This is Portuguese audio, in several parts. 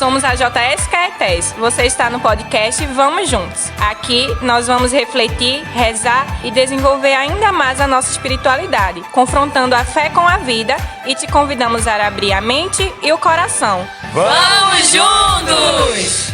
somos a JS Caetés. Você está no podcast Vamos Juntos. Aqui nós vamos refletir, rezar e desenvolver ainda mais a nossa espiritualidade, confrontando a fé com a vida, e te convidamos a abrir a mente e o coração. Vamos juntos!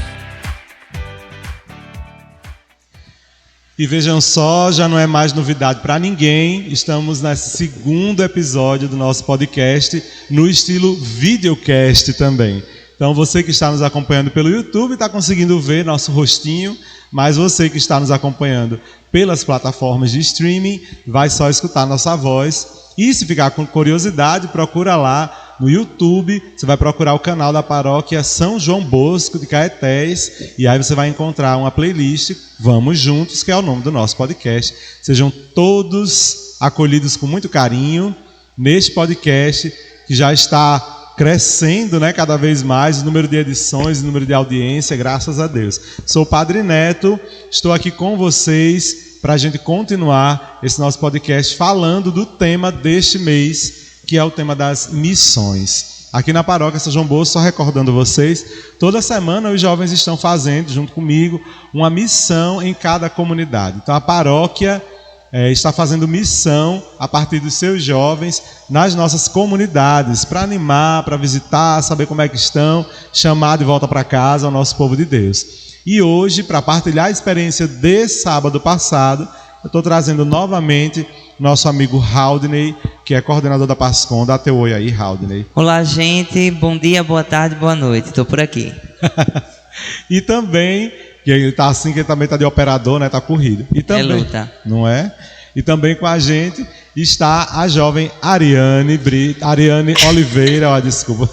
E vejam só, já não é mais novidade para ninguém, estamos nesse segundo episódio do nosso podcast, no estilo videocast também. Então você que está nos acompanhando pelo YouTube está conseguindo ver nosso rostinho, mas você que está nos acompanhando pelas plataformas de streaming vai só escutar nossa voz. E se ficar com curiosidade, procura lá no YouTube, você vai procurar o canal da paróquia São João Bosco de Caetés, e aí você vai encontrar uma playlist Vamos Juntos, que é o nome do nosso podcast. Sejam todos acolhidos com muito carinho neste podcast, que já está crescendo, né, cada vez mais, o número de edições, o número de audiência, graças a Deus. Sou o Padre Neto, estou aqui com vocês para a gente continuar esse nosso podcast falando do tema deste mês, que é o tema das missões. Aqui na paróquia São João Bosco, só recordando vocês, toda semana os jovens estão fazendo, junto comigo, uma missão em cada comunidade. Então a paróquia está fazendo missão a partir dos seus jovens nas nossas comunidades, para animar, para visitar, saber como é que estão, chamar de volta para casa o nosso povo de Deus. E hoje, para partilhar a experiência de sábado passado, eu estou trazendo novamente nosso amigo Haldney, que é coordenador da Pascom. Dá teu oi aí, Haldney. Olá, gente. Bom dia, boa tarde, boa noite. Estou por aqui. E também, que ele está assim, que ele também está de operador, né? Está corrido. E também, é luta. Não é? E também com a gente está a jovem Ariane Oliveira, desculpa.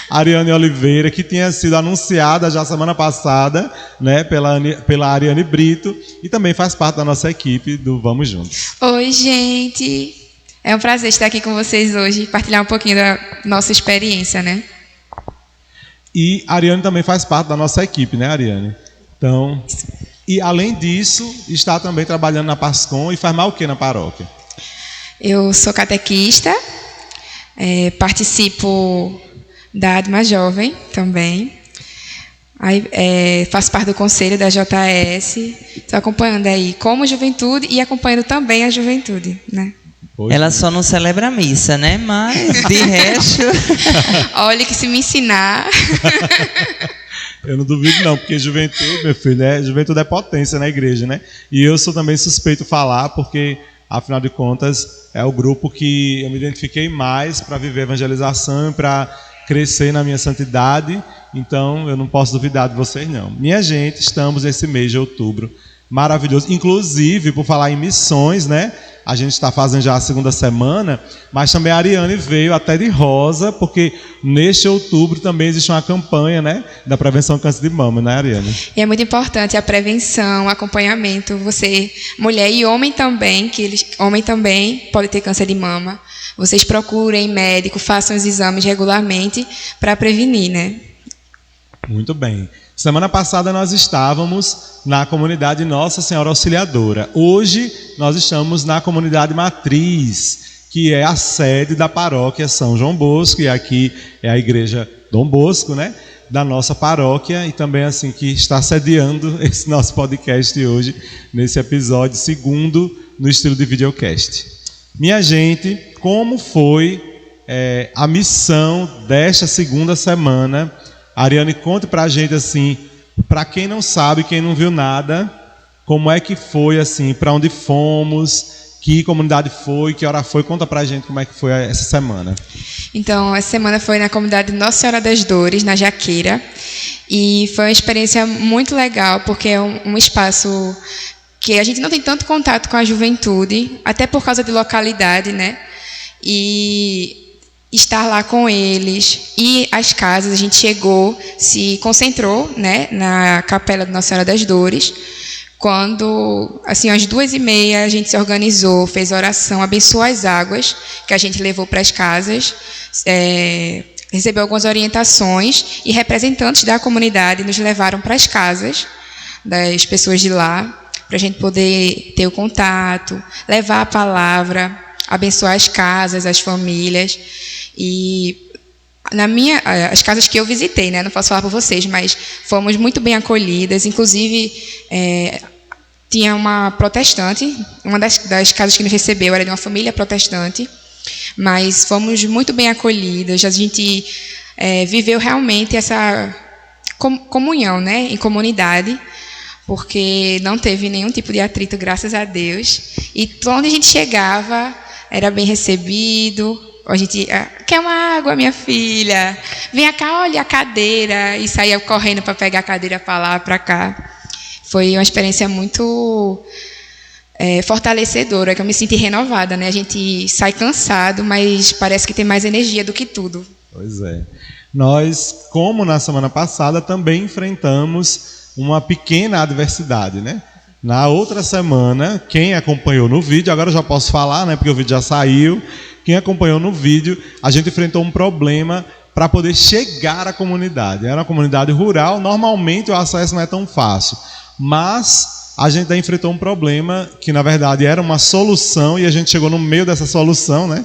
Ariane Oliveira, que tinha sido anunciada já semana passada, né, pela Ariane Brito, e também faz parte da nossa equipe do Vamos Juntos. Oi, gente! É um prazer estar aqui com vocês hoje, partilhar um pouquinho da nossa experiência, né? E a Ariane também faz parte da nossa equipe, né, Ariane? Então, e além disso, está também trabalhando na Pascom e faz mais o que na paróquia? Eu sou catequista, participo da ADMA Jovem também. Aí, faço parte do conselho da JS. Estou acompanhando aí como juventude e acompanhando também a juventude, né? Ela só não celebra a missa, né? Mas de resto... Olha que se me ensinar... Eu não duvido não, porque juventude, meu filho, juventude é potência na igreja, né? E eu sou também suspeito falar, porque, afinal de contas, é o grupo que eu me identifiquei mais para viver evangelização e para crescer na minha santidade. Então, eu não posso duvidar de vocês, não. Minha gente, estamos nesse mês de outubro maravilhoso. Inclusive, por falar em missões, né? A gente está fazendo já a segunda semana, mas também a Ariane veio até de rosa, porque neste outubro também existe uma campanha, né, da prevenção do câncer de mama, né, Ariane? E é muito importante a prevenção, o acompanhamento. Você, mulher e homem também, homem também pode ter câncer de mama. Vocês procurem médico, façam os exames regularmente para prevenir, né? Muito bem. Semana passada nós estávamos na comunidade Nossa Senhora Auxiliadora. Hoje nós estamos na comunidade Matriz, que é a sede da paróquia São João Bosco, e aqui é a igreja Dom Bosco, né, da nossa paróquia, e também assim que está sediando esse nosso podcast hoje, nesse episódio segundo no estilo de videocast. Minha gente, como foi a missão desta segunda semana? Ariane, conte pra gente assim, para quem não sabe, quem não viu nada, como é que foi assim, para onde fomos, que comunidade foi, que hora foi, conta pra gente como é que foi essa semana. Então, essa semana foi na comunidade Nossa Senhora das Dores, na Jaqueira, e foi uma experiência muito legal, porque é um espaço que a gente não tem tanto contato com a juventude, até por causa de localidade, né? E estar lá com eles, e as casas, a gente chegou, se concentrou, né, na capela de Nossa Senhora das Dores, quando, assim, às 2h30 a gente se organizou, fez oração, abençoou as águas que a gente levou para as casas, recebeu algumas orientações, e representantes da comunidade nos levaram para as casas das pessoas de lá, para a gente poder ter o contato, levar a palavra, abençoar as casas, as famílias. E as casas que eu visitei, né? Não posso falar por vocês, mas fomos muito bem acolhidas. Inclusive, tinha uma protestante, uma das casas que nos recebeu era de uma família protestante, mas fomos muito bem acolhidas. A gente viveu realmente essa comunhão, né? Em comunidade, porque não teve nenhum tipo de atrito, graças a Deus. E onde a gente chegava, era bem recebido. A gente, quer uma água, minha filha? Vem cá, olha a cadeira. E saía correndo para pegar a cadeira para lá, para cá. Foi uma experiência muito fortalecedora, que eu me senti renovada, né? A gente sai cansado, mas parece que tem mais energia do que tudo. Pois é. Nós, como na semana passada, também enfrentamos uma pequena adversidade, né? Na outra semana, quem acompanhou no vídeo, agora eu já posso falar, né? Porque o vídeo já saiu. Quem acompanhou no vídeo, a gente enfrentou um problema para poder chegar à comunidade. Era uma comunidade rural, normalmente o acesso não é tão fácil. Mas a gente enfrentou um problema que, na verdade, era uma solução, e a gente chegou no meio dessa solução, né?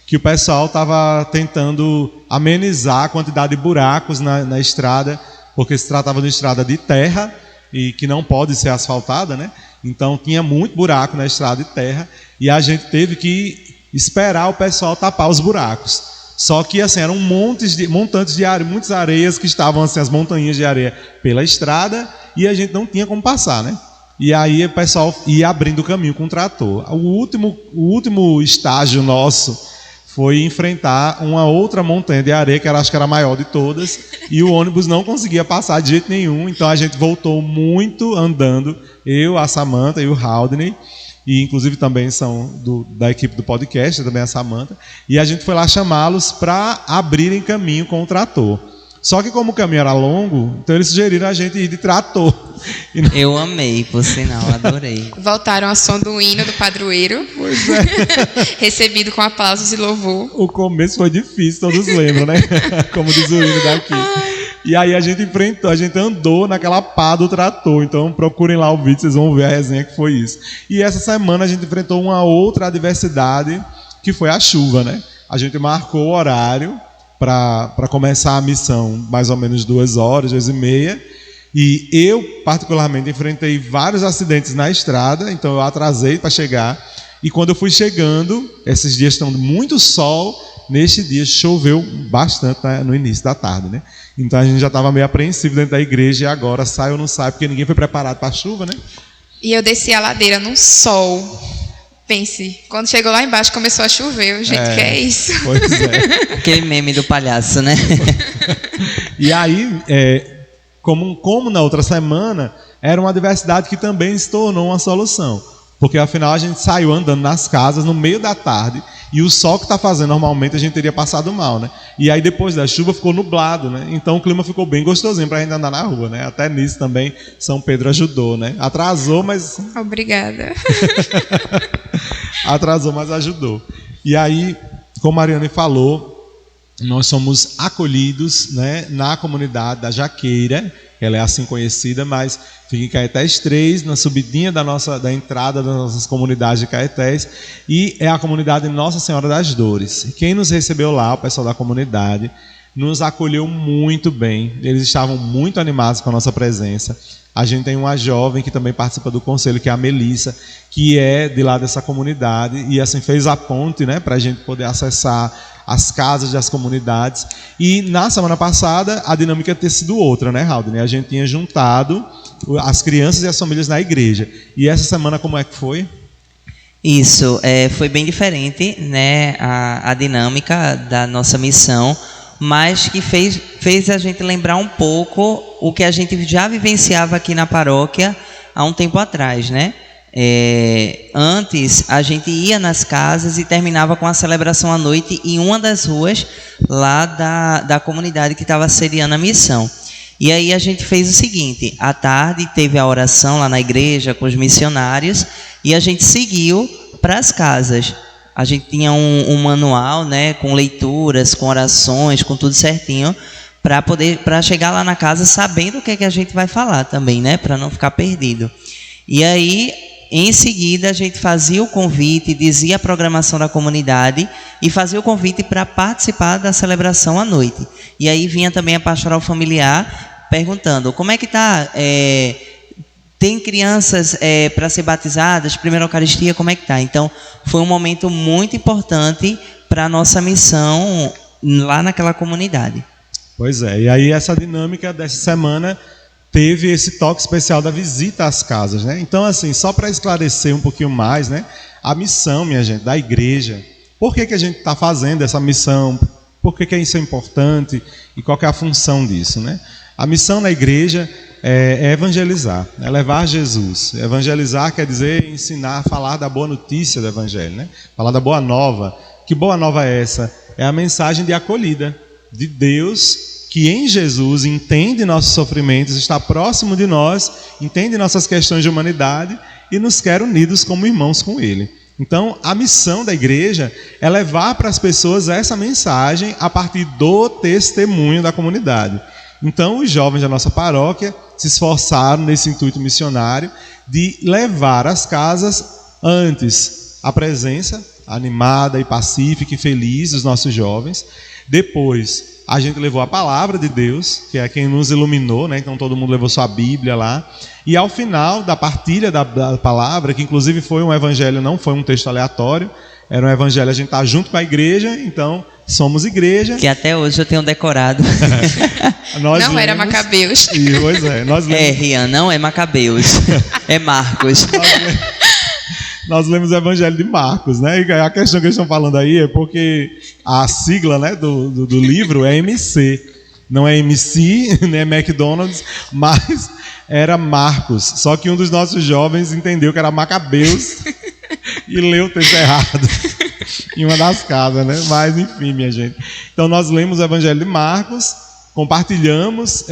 Que o pessoal estava tentando amenizar a quantidade de buracos na estrada, porque se tratava de estrada de terra, e que não pode ser asfaltada, né? Então tinha muito buraco na estrada de terra, e a gente teve que esperar o pessoal tapar os buracos. Só que assim, eram montantes de areia, muitas areias que estavam assim, as montanhas de areia pela estrada, e a gente não tinha como passar, né? E aí o pessoal ia abrindo o caminho com o trator. O último estágio nosso foi enfrentar uma outra montanha de areia, que acho que era a maior de todas, e o ônibus não conseguia passar de jeito nenhum, então a gente voltou muito andando, eu, a Samantha e o Haldney, e inclusive também são da equipe do podcast, também a Samantha, e a gente foi lá chamá-los para abrirem caminho com o trator. Só que como o caminho era longo, então eles sugeriram a gente ir de trator. Eu amei, por sinal, adorei. Voltaram ao som do hino do padroeiro. Pois é. Recebido com aplausos e louvor. O começo foi difícil, todos lembram, né? Como diz o hino daqui. E aí a gente andou naquela pá do trator. Então procurem lá o vídeo, vocês vão ver a resenha que foi isso. E essa semana a gente enfrentou uma outra adversidade, que foi a chuva, né? A gente marcou o horário para começar a missão, mais ou menos 2 horas, 2h30. E eu, particularmente, enfrentei vários acidentes na estrada, então eu atrasei para chegar. E quando eu fui chegando, esses dias estão muito sol, neste dia choveu bastante no início da tarde, né? Então a gente já estava meio apreensivo dentro da igreja, e agora sai ou não sai, porque ninguém foi preparado para a chuva, né? E eu desci a ladeira num sol. Pense, quando chegou lá embaixo começou a chover. Gente, que é isso? Pois é. Aquele meme do palhaço, né? E aí, como na outra semana, era uma adversidade que também se tornou uma solução. Porque afinal a gente saiu andando nas casas no meio da tarde, e o sol que está fazendo normalmente a gente teria passado mal, né? E aí depois da chuva ficou nublado, né? Então o clima ficou bem gostosinho para a gente andar na rua, né? Até nisso também São Pedro ajudou, né? Atrasou, mas... Obrigada. Atrasou, mas ajudou. E aí, como a Mariane falou, nós somos acolhidos, né, na comunidade da Jaqueira. Ela é assim conhecida, mas fica em Caetés 3, na subidinha da entrada das nossas comunidades de Caetés, e é a comunidade Nossa Senhora das Dores. Quem nos recebeu lá, o pessoal da comunidade, nos acolheu muito bem. Eles estavam muito animados com a nossa presença. A gente tem uma jovem que também participa do conselho, que é a Melissa, que é de lá dessa comunidade, e assim fez a ponte, né, para a gente poder acessar as casas das comunidades. E na semana passada a dinâmica tinha sido outra, né, Haldney? A gente tinha juntado as crianças e as famílias na igreja. E essa semana como é que foi? Isso, foi bem diferente, né, a dinâmica da nossa missão, mas que fez a gente lembrar um pouco o que a gente já vivenciava aqui na paróquia há um tempo atrás, né? Antes a gente ia nas casas e terminava com a celebração à noite em uma das ruas lá da comunidade que estava sediando a missão. E aí a gente fez o seguinte: à tarde teve a oração lá na igreja com os missionários, e a gente seguiu para as casas. A gente tinha um manual, né, com leituras, com orações, com tudo certinho, para chegar lá na casa sabendo o que é que a gente vai falar também, né, para não ficar perdido. E aí em seguida a gente fazia o convite, dizia a programação da comunidade e fazia o convite para participar da celebração à noite. E aí vinha também a pastoral familiar perguntando: como é que está? Tem crianças para ser batizadas? Primeira Eucaristia, como é que está? Então, foi um momento muito importante para a nossa missão lá naquela comunidade. Pois é, e aí essa dinâmica dessa semana teve esse toque especial da visita às casas, né? Então, assim, só para esclarecer um pouquinho mais, né? A missão, minha gente, da igreja. Por que a gente está fazendo essa missão? Por que isso é importante? E qual que é a função disso, né? A missão da igreja é evangelizar, é levar Jesus. Evangelizar quer dizer ensinar, falar da boa notícia do evangelho, né? Falar da boa nova. Que boa nova é essa? É a mensagem de acolhida de Deus, que em Jesus entende nossos sofrimentos, está próximo de nós, entende nossas questões de humanidade e nos quer unidos como irmãos com Ele. Então, a missão da igreja é levar para as pessoas essa mensagem a partir do testemunho da comunidade. Então, os jovens da nossa paróquia se esforçaram nesse intuito missionário de levar às casas antes a presença animada e pacífica e feliz dos nossos jovens. Depois, a gente levou a palavra de Deus, que é quem nos iluminou, né? Então todo mundo levou sua Bíblia lá. E ao final da partilha da palavra, que inclusive foi um evangelho, não foi um texto aleatório, era um evangelho, a gente está junto com a igreja, então somos igreja. Que até hoje eu tenho decorado. Não era Macabeus. Pois é, nós lemos. Rian, não é Macabeus, é Marcos. Nós lemos o Evangelho de Marcos, né? E a questão que eles estão falando aí é porque a sigla, né, do livro é MC. Não é MC, nem é McDonald's, mas era Marcos. Só que um dos nossos jovens entendeu que era Macabeus e leu o texto errado em uma das casas, né? Mas enfim, minha gente. Então nós lemos o Evangelho de Marcos, compartilhamos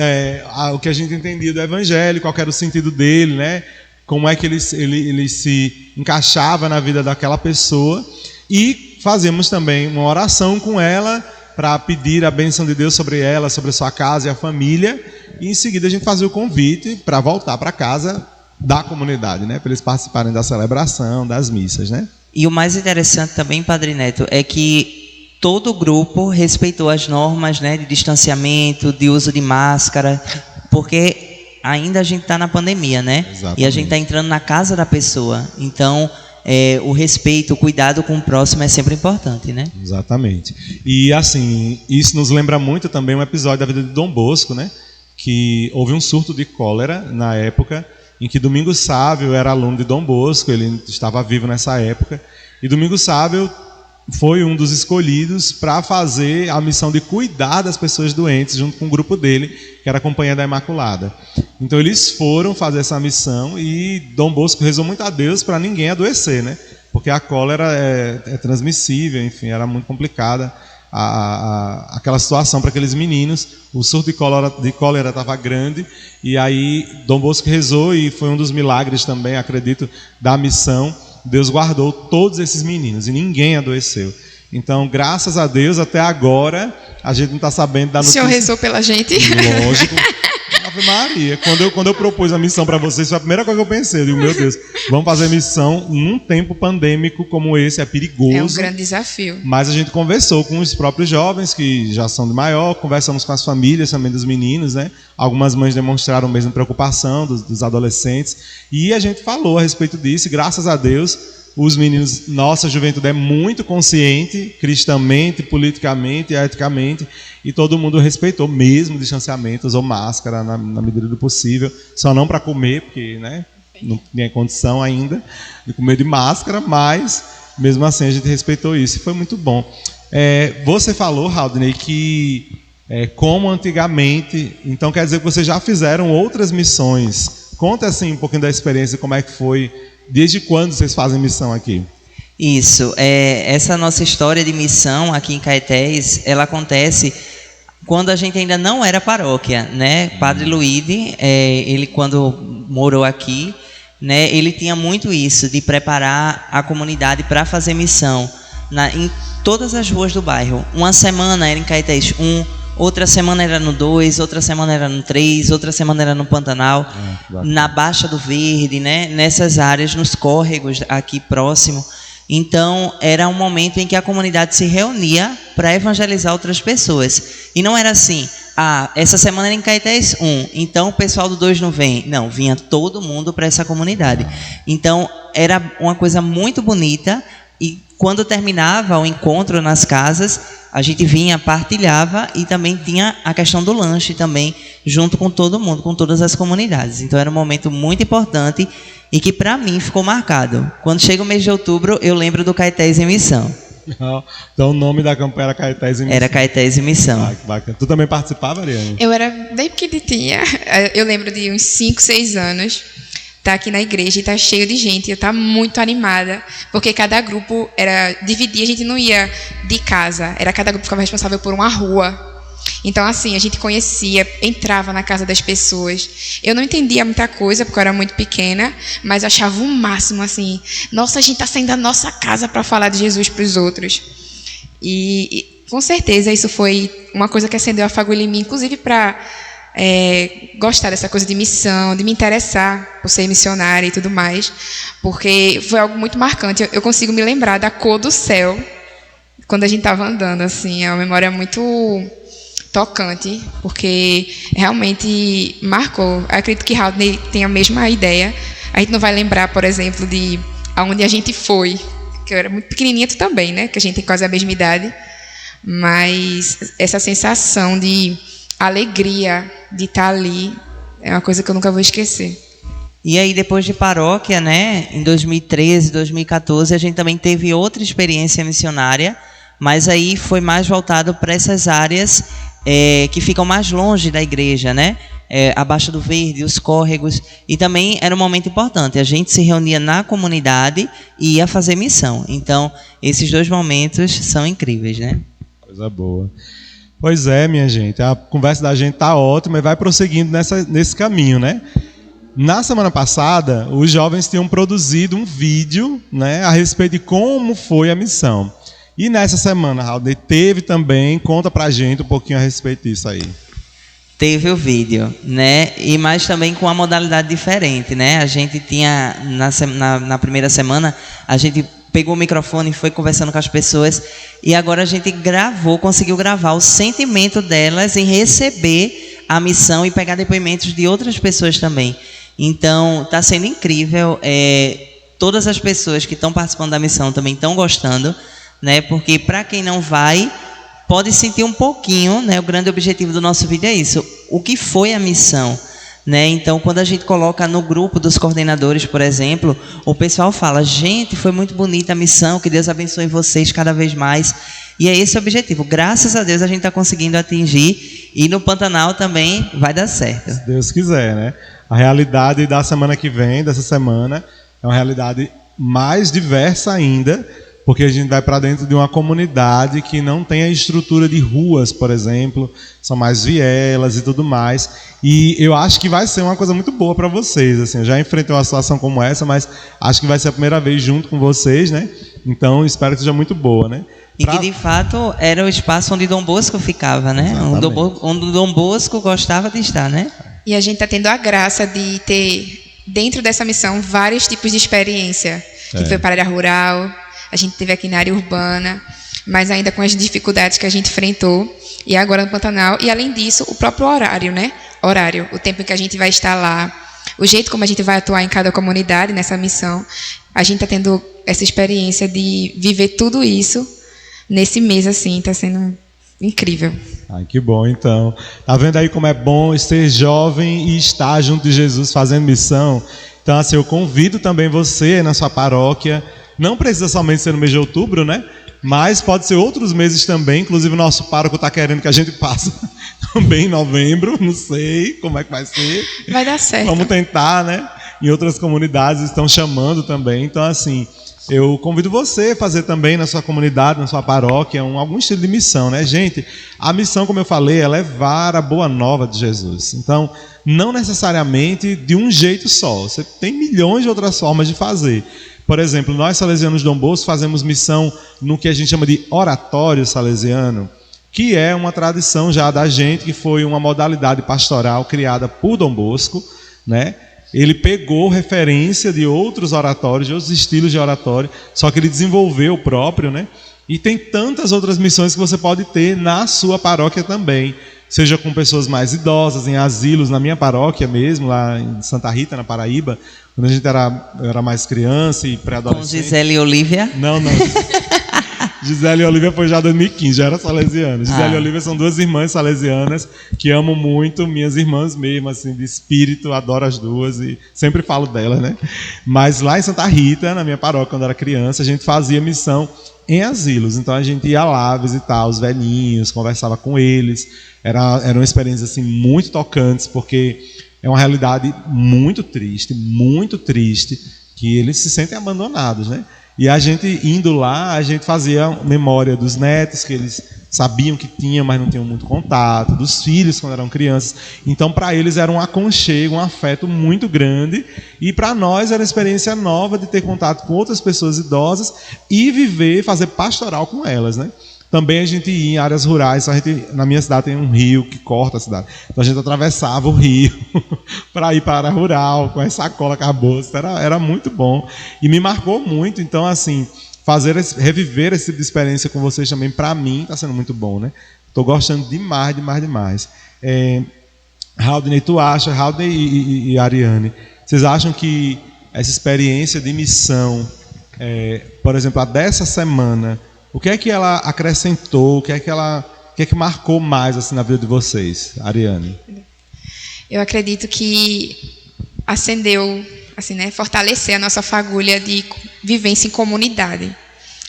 o que a gente entendia do Evangelho, qual era o sentido dele, né? Como é que ele se encaixava na vida daquela pessoa, e fazemos também uma oração com ela para pedir a bênção de Deus sobre ela, sobre a sua casa e a família, e em seguida a gente fazia o convite para voltar para casa da comunidade, né? Para eles participarem da celebração, das missas, né? E o mais interessante também, Padre Neto, é que todo o grupo respeitou as normas, né, de distanciamento, de uso de máscara, porque ainda a gente está na pandemia, né? Exatamente. E a gente está entrando na casa da pessoa. Então, o respeito, o cuidado com o próximo é sempre importante, né? Exatamente. E assim, isso nos lembra muito também um episódio da vida de Dom Bosco, né? Que houve um surto de cólera na época em que Domingos Sávio era aluno de Dom Bosco, ele estava vivo nessa época, e Domingos Sávio foi um dos escolhidos para fazer a missão de cuidar das pessoas doentes junto com o grupo dele, que era a Companhia da Imaculada. Então eles foram fazer essa missão e Dom Bosco rezou muito a Deus para ninguém adoecer, né? Porque a cólera é transmissível, enfim, era muito complicada aquela situação para aqueles meninos. O surto de cólera estava grande, e aí Dom Bosco rezou, e foi um dos milagres também, acredito, da missão. Deus guardou todos esses meninos e ninguém adoeceu. Então, graças a Deus, até agora, a gente não está sabendo da notícia. O senhor rezou pela gente? Lógico. Ave Maria. Quando eu propus a missão para vocês, foi a primeira coisa que eu pensei. Eu digo, meu Deus, vamos fazer missão num tempo pandêmico como esse, é perigoso. É um grande desafio. Mas a gente conversou com os próprios jovens, que já são de maior, conversamos com as famílias também dos meninos, né? Algumas mães demonstraram mesmo preocupação dos adolescentes, e a gente falou a respeito disso, e graças a Deus, os meninos, nossa juventude é muito consciente, cristamente, politicamente, eticamente, e todo mundo respeitou mesmo o distanciamento, usou máscara na medida do possível, só não para comer, porque, né, não tinha condição ainda de comer de máscara, mas mesmo assim a gente respeitou isso, e foi muito bom. Você falou, Haldney, que como antigamente, então quer dizer que vocês já fizeram outras missões. Conta assim um pouquinho da experiência, como é que foi. Desde quando vocês fazem missão aqui? Isso, essa nossa história de missão aqui em Caetés, ela acontece quando a gente ainda não era paróquia, né? Padre Luíde, ele quando morou aqui, né, ele tinha muito isso, de preparar a comunidade para fazer missão em todas as ruas do bairro. Uma semana era em Caetés outra semana era no 2, outra semana era no 3, outra semana era no Pantanal, na Baixa do Verde, né? Nessas áreas, nos córregos aqui próximo. Então, era um momento em que a comunidade se reunia para evangelizar outras pessoas. E não era assim, essa semana era em Caetés 1, então o pessoal do 2 não vem. Não, vinha todo mundo para essa comunidade. Então, era uma coisa muito bonita. E quando terminava o encontro nas casas, a gente vinha, partilhava e também tinha a questão do lanche também, junto com todo mundo, com todas as comunidades. Então era um momento muito importante e que para mim ficou marcado. Quando chega o mês de outubro, eu lembro do Caetés em Missão. Então o nome da campanha era Caetés em Missão. Era Caetés em Missão. Que bacana. Tu também participava, Ariane? Eu era bem pequenininha. Eu lembro de uns 5, 6 anos. Tá aqui na igreja e tá cheio de gente. Eu tá muito animada, porque cada grupo era dividir, a gente não ia de casa, era cada grupo ficava responsável por uma rua. Então, assim, a gente conhecia, entrava na casa das pessoas. Eu não entendia muita coisa, porque eu era muito pequena, mas achava o máximo, assim, nossa, a gente tá saindo da nossa casa para falar de Jesus para os outros. E com certeza isso foi uma coisa que acendeu a fagulha em mim, inclusive para gostar dessa coisa de missão, de me interessar por ser missionária e tudo mais, porque foi algo muito marcante. Eu consigo me lembrar da cor do céu quando a gente estava andando, assim, é uma memória muito tocante, porque realmente marcou. Eu acredito que Haldney tem a mesma ideia. A gente não vai lembrar, por exemplo, de aonde a gente foi, que eu era muito pequenininha, tu também, né? Que a gente tem quase a mesma idade, mas essa sensação de alegria de estar ali é uma coisa que eu nunca vou esquecer. E aí, depois de paróquia, né, em 2013, 2014, a gente também teve outra experiência missionária, mas aí foi mais voltado para essas áreas que ficam mais longe da igreja, né? A Baixa do Verde, os córregos, e também era um momento importante. A gente se reunia na comunidade e ia fazer missão. Então, esses 2 momentos são incríveis, né? Coisa boa. Pois é, minha gente, a conversa da gente tá ótima e vai prosseguindo nesse caminho, né? Na semana passada, os jovens tinham produzido um vídeo, né, a respeito de como foi a missão. E nessa semana, Haldney, teve também, conta pra gente um pouquinho a respeito disso aí. Teve o vídeo, né? Mas também com uma modalidade diferente, né? A gente tinha, na primeira semana, a gente pegou o microfone e foi conversando com as pessoas, e agora a gente conseguiu gravar o sentimento delas em receber a missão e pegar depoimentos de outras pessoas também. Então, está sendo incrível. Todas as pessoas que estão participando da missão também estão gostando, né? Porque para quem não vai, pode sentir um pouquinho, né? O grande objetivo do nosso vídeo é isso. O que foi a missão? Né? Então, quando a gente coloca no grupo dos coordenadores, por exemplo, o pessoal fala, gente, foi muito bonita a missão, que Deus abençoe vocês cada vez mais. E é esse o objetivo. Graças a Deus a gente está conseguindo atingir, e no Pantanal também vai dar certo. Se Deus quiser, né? A realidade da semana que vem, dessa semana, é uma realidade mais diversa ainda, porque a gente vai para dentro de uma comunidade que não tem a estrutura de ruas, por exemplo, são mais vielas e tudo mais. E eu acho que vai ser uma coisa muito boa para vocês. Assim, eu já enfrentei uma situação como essa, mas acho que vai ser a primeira vez junto com vocês, né? Então, espero que seja muito boa, né? E que, de fato, era o espaço onde Dom Bosco ficava, né? Onde Dom Bosco gostava de estar, né? E a gente está tendo a graça de ter, dentro dessa missão, vários tipos de experiência. A gente foi para a área rural, a gente teve aqui na área urbana, mas ainda com as dificuldades que a gente enfrentou, e agora no Pantanal. E, além disso, o próprio horário, né? O tempo em que a gente vai estar lá, o jeito como a gente vai atuar em cada comunidade nessa missão. A gente está tendo essa experiência de viver tudo isso nesse mês, assim, está sendo incrível. Ai, que bom, então. Tá vendo aí como é bom ser jovem e estar junto de Jesus fazendo missão? Então, assim, eu convido também você na sua paróquia. Não precisa somente ser no mês de outubro, né? Mas pode ser outros meses também. Inclusive, o nosso pároco está querendo que a gente passe também em novembro. Não sei como é que vai ser. Vai dar certo. Vamos tentar, né? Em outras comunidades estão chamando também. Então, assim, eu convido você a fazer também na sua comunidade, na sua paróquia, algum estilo de missão, né? Gente, a missão, como eu falei, é levar a boa nova de Jesus. Então, não necessariamente de um jeito só. Você tem milhões de outras formas de fazer. Por exemplo, nós salesianos de Dom Bosco fazemos missão no que a gente chama de oratório salesiano, que é uma tradição já da gente, que foi uma modalidade pastoral criada por Dom Bosco, né? Ele pegou referência de outros oratórios, de outros estilos de oratório, só que ele desenvolveu o próprio, né? E tem tantas outras missões que você pode ter na sua paróquia também, seja com pessoas mais idosas, em asilos, na minha paróquia mesmo, lá em Santa Rita, na Paraíba, quando a gente era mais criança e pré-adolescente. Com Gisele e Olívia? Não. Gisele e Olívia foi já em 2015, já era salesiana. Gisele e Olívia são duas irmãs salesianas que amo muito, minhas irmãs mesmo, assim, de espírito, adoro as duas e sempre falo delas, né? Mas lá em Santa Rita, na minha paróquia, quando eu era criança, a gente fazia missão em asilos. Então a gente ia lá visitar os velhinhos, conversava com eles. Eram experiências assim, muito tocantes, porque é uma realidade muito triste, que eles se sentem abandonados, né? E a gente indo lá, a gente fazia memória dos netos, que eles sabiam que tinham, mas não tinham muito contato, dos filhos quando eram crianças. Então, para eles era um aconchego, um afeto muito grande. E para nós era uma experiência nova de ter contato com outras pessoas idosas e viver, fazer pastoral com elas, né? Também a gente ia em áreas rurais, na minha cidade tem um rio que corta a cidade. Então a gente atravessava o rio para ir para a área rural, com essa sacola carboça. Era muito bom. E me marcou muito. Então, assim, reviver esse tipo de experiência com vocês também, para mim, está sendo muito bom, né? Estou gostando demais. Haldney, Haldney e Ariane, vocês acham que essa experiência de missão, por exemplo, a dessa semana, o que é que ela acrescentou? O que é que marcou mais assim na vida de vocês, Ariane? Eu acredito que acendeu, assim, né, fortalecer a nossa fagulha de vivência em comunidade,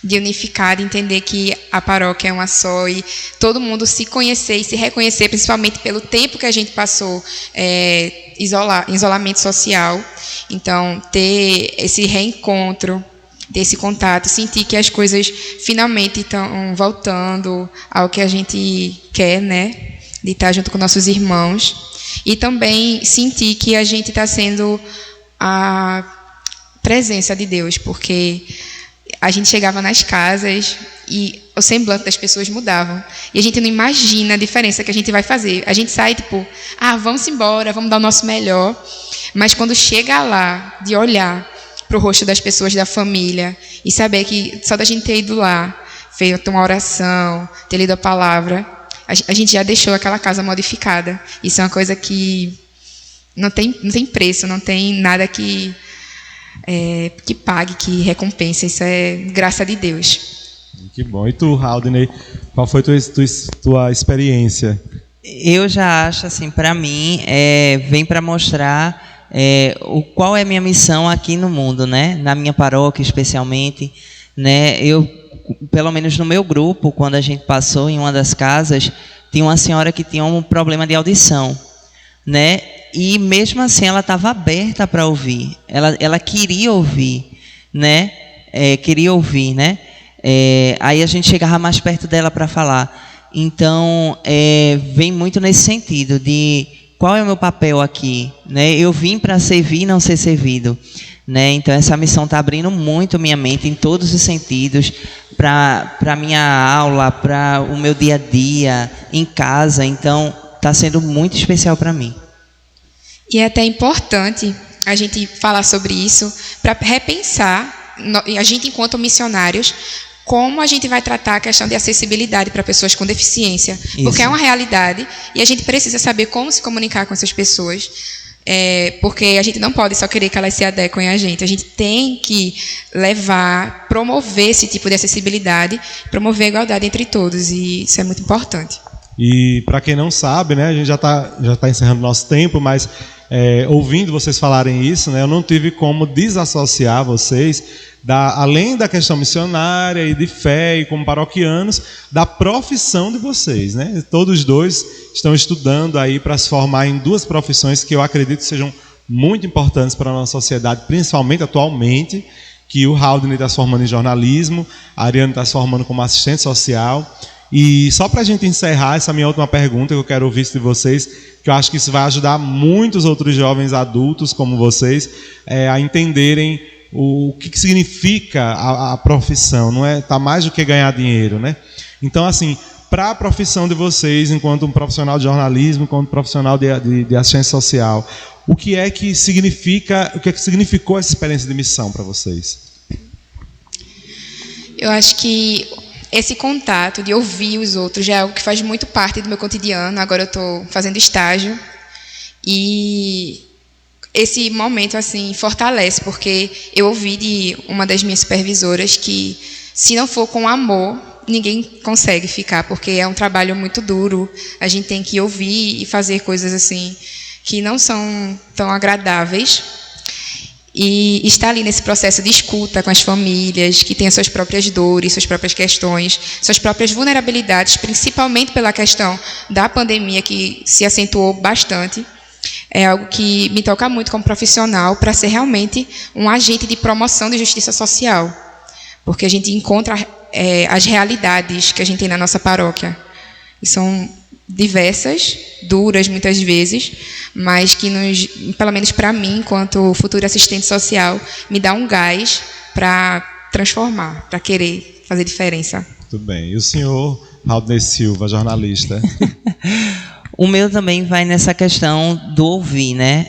de unificar, de entender que a paróquia é uma só e todo mundo se conhecer e se reconhecer, principalmente pelo tempo que a gente passou em isolamento social. Então, ter esse reencontro, ter esse contato, sentir que as coisas finalmente estão voltando ao que a gente quer, né? De estar junto com nossos irmãos. E também sentir que a gente está sendo a presença de Deus, porque a gente chegava nas casas e o semblante das pessoas mudavam. E a gente não imagina a diferença que a gente vai fazer. A gente sai tipo, vamos embora, vamos dar o nosso melhor. Mas quando chega lá, de olhar para o rosto das pessoas da família e saber que só da gente ter ido lá, feito uma oração, ter lido a palavra, a gente já deixou aquela casa modificada. Isso é uma coisa que não tem preço, não tem nada que pague, que recompense. Isso é graça de Deus. Que bom. E tu, Haldney, qual foi tua experiência? Eu já acho, assim, para mim, vem para mostrar qual é a minha missão aqui no mundo, né? Na minha paróquia, especialmente, né? Eu, pelo menos no meu grupo, quando a gente passou em uma das casas, tinha uma senhora que tinha um problema de audição, né? E mesmo assim ela estava aberta para ouvir. Ela queria ouvir, né? Aí a gente chegava mais perto dela para falar. Então, vem muito nesse sentido de qual é o meu papel aqui, né? Eu vim para servir e não ser servido, né? Então essa missão está abrindo muito minha mente em todos os sentidos, para minha aula, para o meu dia a dia, em casa. Então está sendo muito especial para mim. E é até importante a gente falar sobre isso para repensar, a gente enquanto missionários, como a gente vai tratar a questão de acessibilidade para pessoas com deficiência. Isso. Porque é uma realidade e a gente precisa saber como se comunicar com essas pessoas, porque a gente não pode só querer que elas se adequem a gente tem que promover esse tipo de acessibilidade, promover a igualdade entre todos, e isso é muito importante. E para quem não sabe, né, a gente já tá encerrando nosso tempo, mas ouvindo vocês falarem isso, né, eu não tive como desassociar vocês além da questão missionária e de fé e como paroquianos, da profissão de vocês, né? Todos dois estão estudando aí para se formar em duas profissões que eu acredito sejam muito importantes para a nossa sociedade, principalmente atualmente, que o Haldney está se formando em jornalismo, a Ariane está se formando como assistente social. E só para a gente encerrar essa minha última pergunta, que eu quero ouvir de vocês, que eu acho que isso vai ajudar muitos outros jovens adultos como vocês a entenderem o que significa a profissão. Não tá mais do que ganhar dinheiro, né? Então, assim, para a profissão de vocês, enquanto um profissional de jornalismo, enquanto profissional de assistência social. O que é que significou essa experiência de missão para vocês? Eu acho que esse contato de ouvir os outros já é algo que faz muito parte do meu cotidiano. Agora eu estou fazendo estágio e esse momento assim fortalece, porque eu ouvi de uma das minhas supervisoras que se não for com amor, ninguém consegue ficar, porque é um trabalho muito duro. A gente tem que ouvir e fazer coisas assim que não são tão agradáveis. E estar ali nesse processo de escuta com as famílias, que têm as suas próprias dores, suas próprias questões, suas próprias vulnerabilidades, principalmente pela questão da pandemia, que se acentuou bastante, é algo que me toca muito como profissional, para ser realmente um agente de promoção de justiça social. Porque a gente encontra as realidades que a gente tem na nossa paróquia. E são diversas, duras muitas vezes, mas que, pelo menos para mim, enquanto futura assistente social, me dá um gás para transformar, para querer fazer diferença. Muito bem. E o senhor, Raudney Silva, jornalista? O meu também vai nessa questão do ouvir, né?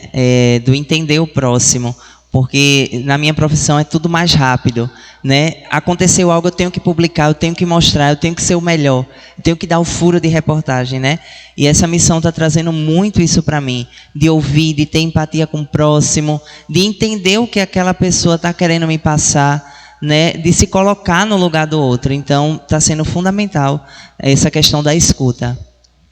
Do entender o próximo. Porque na minha profissão é tudo mais rápido, né? Aconteceu algo, eu tenho que publicar, eu tenho que mostrar, eu tenho que ser o melhor, eu tenho que dar o furo de reportagem, né? E essa missão está trazendo muito isso para mim, de ouvir, de ter empatia com o próximo, de entender o que aquela pessoa está querendo me passar, né? De se colocar no lugar do outro. Então, está sendo fundamental essa questão da escuta.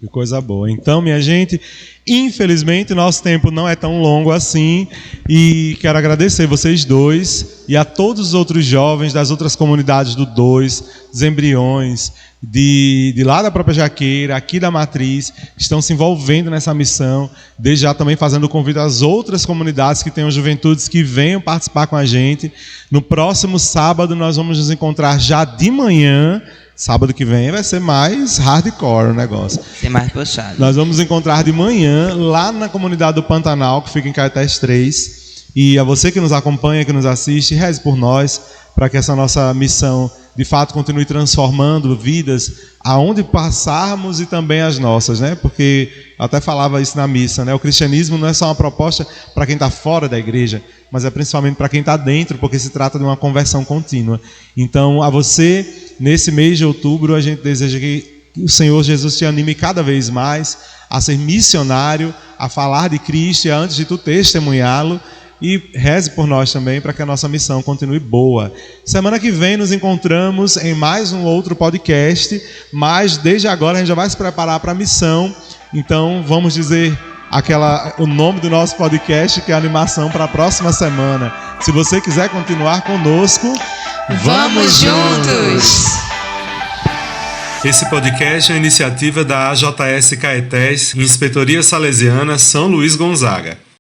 Que coisa boa. Então, minha gente, infelizmente, nosso tempo não é tão longo assim, e quero agradecer vocês dois e a todos os outros jovens das outras comunidades do 2, dos Embriões, de lá da própria Jaqueira, aqui da Matriz, que estão se envolvendo nessa missão, desde já também fazendo o convite às outras comunidades que tenham juventudes que venham participar com a gente. No próximo sábado nós vamos nos encontrar já de manhã. Sábado que vem vai ser mais hardcore o negócio. Ser mais puxado. Nós vamos nos encontrar de manhã lá na comunidade do Pantanal, que fica em Caetés 3. E a você que nos acompanha, que nos assiste, reze por nós, para que essa nossa missão, de fato, continue transformando vidas aonde passarmos e também as nossas, né? Porque eu até falava isso na missa, né? O cristianismo não é só uma proposta para quem está fora da igreja, mas é principalmente para quem está dentro, porque se trata de uma conversão contínua. Então, a você, nesse mês de outubro, a gente deseja que o Senhor Jesus te anime cada vez mais a ser missionário, a falar de Cristo e, antes de tudo, testemunhá-lo. E reze por nós também, para que a nossa missão continue boa. Semana que vem nos encontramos em mais um outro podcast, mas desde agora a gente já vai se preparar para a missão. Então vamos dizer o nome do nosso podcast, que é a animação para a próxima semana. Se você quiser continuar conosco, Vamos juntos! Esse podcast é uma iniciativa da AJS Caetés, Inspetoria Salesiana São Luís Gonzaga.